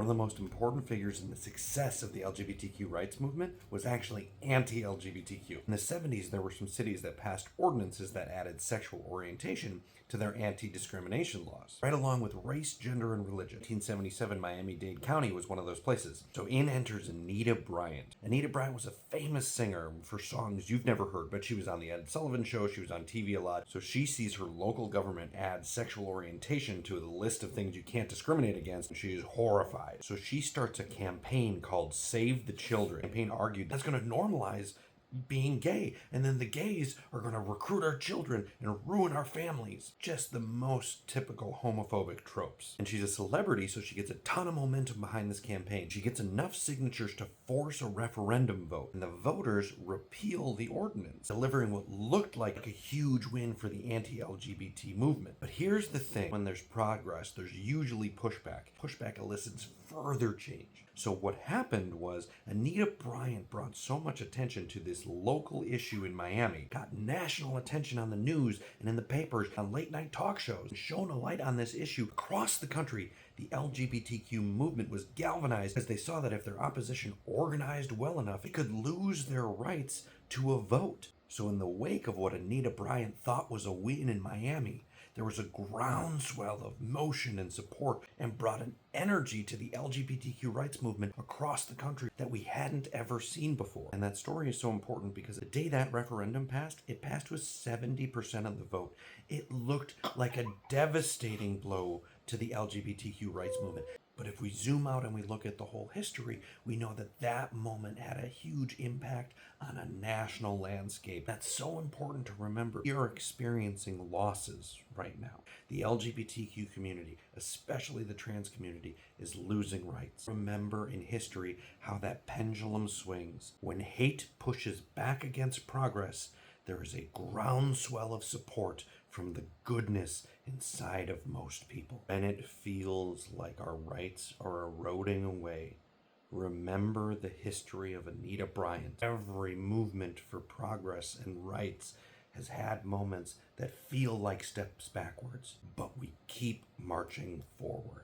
One of the most important figures in the success of the LGBTQ rights movement was actually anti-LGBTQ. In the 70s, there were some cities that passed ordinances that added sexual orientation to their anti-discrimination laws, right along with race, gender, and religion. 1877, Miami-Dade County was one of those places. So in enters Anita Bryant. Anita Bryant was a famous singer for songs you've never heard, but she was on the Ed Sullivan Show, she was on TV a lot. So she sees her local government add sexual orientation to the list of things you can't discriminate against, and she is horrified. So she starts a campaign called Save the Children. The campaign argued that's going to normalize being gay, and then the gays are going to recruit our children and ruin our families. Just the most typical homophobic tropes. And she's a celebrity, so she gets a ton of momentum behind this campaign. She gets enough signatures to force a referendum vote, and the voters repeal the ordinance, delivering what looked like a huge win for the anti-LGBT movement. But here's the thing: when there's progress, there's usually pushback. Pushback elicits further change. So what happened was Anita Bryant brought so much attention to this local issue in Miami, got national attention on the news and in the papers, on late night talk shows, and shone a light on this issue across the country. The LGBTQ movement was galvanized as they saw that if their opposition organized well enough, it could lose their rights to a vote. So in the wake of what Anita Bryant thought was a win in Miami, there was a groundswell of motion and support, and brought an energy to the LGBTQ rights movement across the country that we hadn't ever seen before. And that story is so important because the day that referendum passed, it passed with 70% of the vote. It looked like a devastating blow to the LGBTQ rights movement. But if we zoom out and we look at the whole history, we know that that moment had a huge impact on a national landscape. That's so important to remember. We are experiencing losses right now. The LGBTQ community, especially the trans community, is losing rights. Remember in history how that pendulum swings. When hate pushes back against progress, there is a groundswell of support from the goodness inside of most people. And it feels like our rights are eroding away. Remember the history of Anita Bryant. Every movement for progress and rights has had moments that feel like steps backwards, but we keep marching forward.